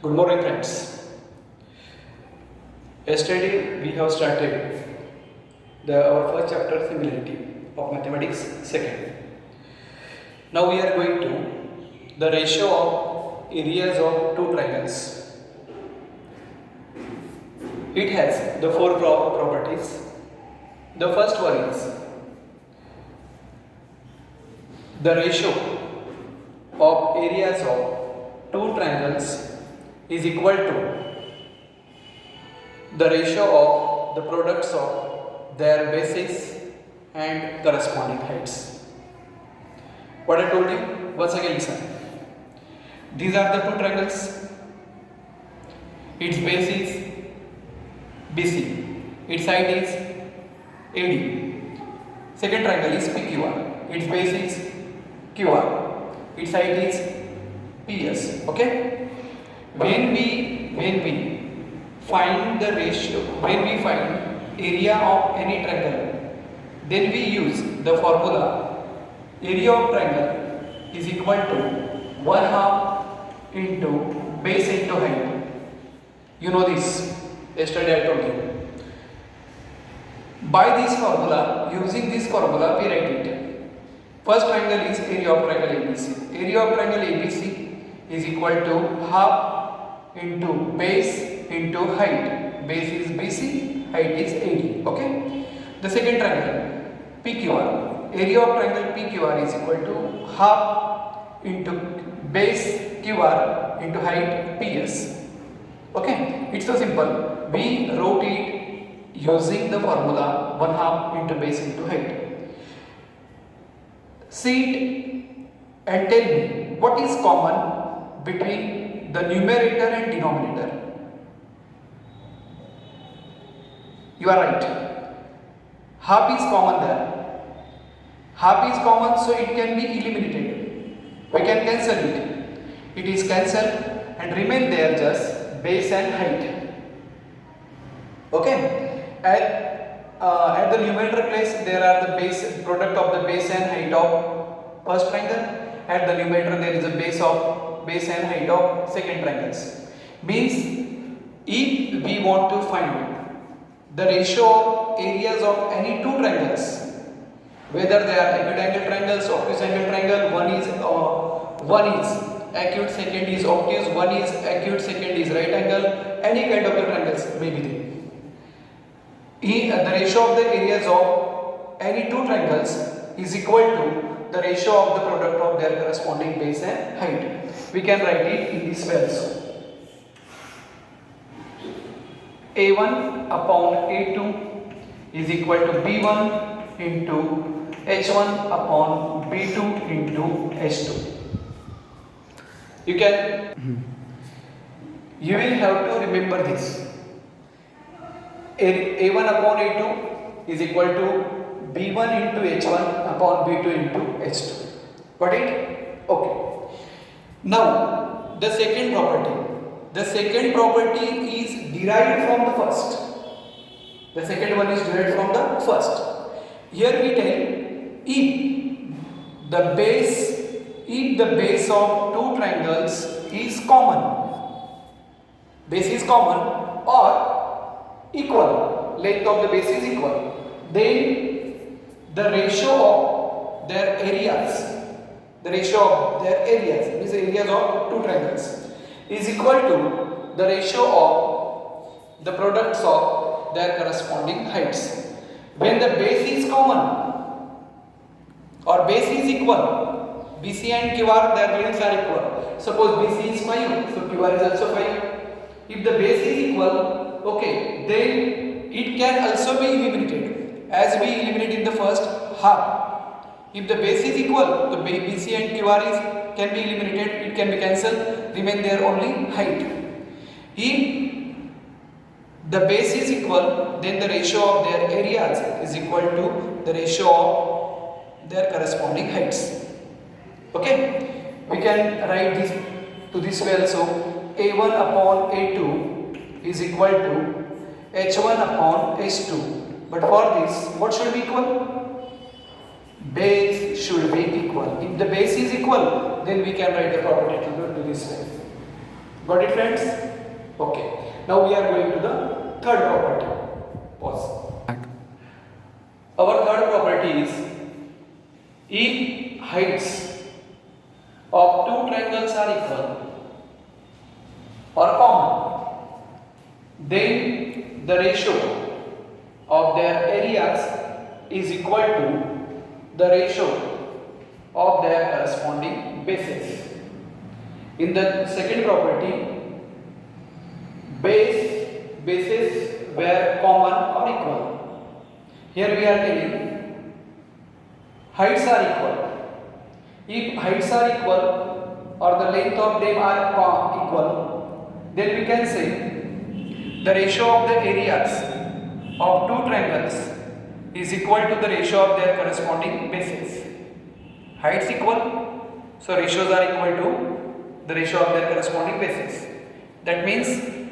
Good morning, friends. Yesterday we have started our first chapter, similarity of mathematics second. Now we are going to the ratio of areas of two triangles. It has the four properties. The first one is the ratio of areas of two triangles is equal to the ratio of the products of their bases and corresponding heights. What I told you, once again listen. These are the two triangles. Its base is BC, its height is AD. Second triangle is PQR, its base is QR, its height is PS. Okay? When we find the ratio, when we find area of any triangle, then we use the formula area of triangle is equal to 1/2 into base into height. You know this, yesterday I told you. By this formula, using this formula, we write it. First triangle is area of triangle ABC. Area of triangle ABC is equal to 1/2 into base into height. Base is BC, height is AD. Okay. The second triangle PQR. Area of triangle PQR is equal to 1/2 into base QR into height PS. Okay. It's so simple. We wrote it using the formula 1/2 into base into height. See it and tell me what is common between the numerator and denominator. You are right. Half is common there. Half is common, so it can be eliminated. We can cancel it. It is cancelled and remain there just base and height. Okay. At the numerator place there are the base product of the base and height of first triangle. At the numerator there is a base and height of second triangles. Means if we want to find the ratio of areas of any two triangles, whether they are acute angle triangles, obtuse angle triangle, one is acute, second is obtuse, one is acute, second is right angle, any kind of the triangles may be there. The ratio of the areas of any two triangles is equal to the ratio of the product of their corresponding base and height. We can write it in this way also. A1 upon A2 is equal to B1 into H1 upon B2 into H2. You will have to remember this. A1 upon A2 is equal to B1 into H1 upon B2 into H2. Got it? Okay. Now, the second property. The second property is derived from the first. The second one is derived from the first. Here we tell if the base of two triangles is common, base is common or equal, length of the base is equal, then the ratio of their areas, means the areas of two triangles, is equal to the ratio of the products of their corresponding heights. When the base is common or base is equal, BC and QR, their lengths are equal. Suppose BC is 5, so QR is also 5. If the base is equal, okay, then it can also be eliminated, as we eliminated in the first half. If the base is equal, the BC and QR can be eliminated, it can be cancelled, remain there only height. If the base is equal, then the ratio of their areas is equal to the ratio of their corresponding heights. Okay, we can write this to this way also. A1 upon A2 is equal to H1 upon H2. But for this, what should be equal? Base should be equal. If the base is equal, then we can write the property to this way. Got it, friends? Okay. Now we are going to the third property. Pause. Our third property is if heights of two triangles are equal or common, then the ratio of their areas is equal to the ratio of their corresponding bases. In the second property, bases were common or equal. Here we are telling heights are equal. If heights are equal or the length of them are equal, then we can say the ratio of the areas of two triangles is equal to the ratio of their corresponding bases. Heights equal, so ratios are equal to the ratio of their corresponding bases. That means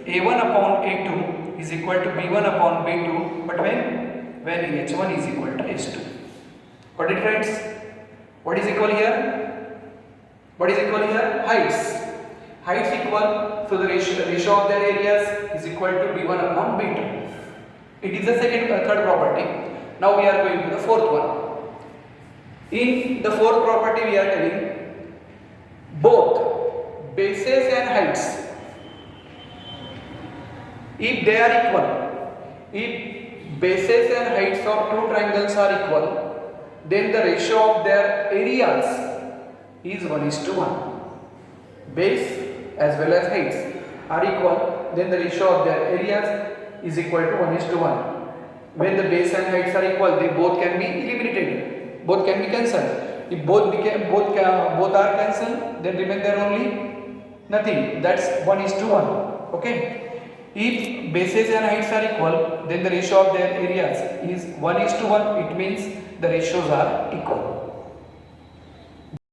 A1 upon A2 is equal to B1 upon B2, but when H1 is equal to H2. Got it, friends? What is equal here? What is equal here? Heights. Heights equal, so the ratio of their areas is equal to B1 upon B2. It is the third property. Now we are going to the fourth one. In the fourth property, we are telling both bases and heights, if they are equal, if bases and heights of two triangles are equal, then the ratio of their areas is 1:1. Base as well as heights are equal, then the ratio of their areas is equal to 1:1. When the base and heights are equal, they both can be eliminated, both can be cancelled. If both are cancelled, then remain there only nothing, that's 1:1. Okay. If bases and heights are equal, then the ratio of their areas is 1:1. It means the ratios are equal.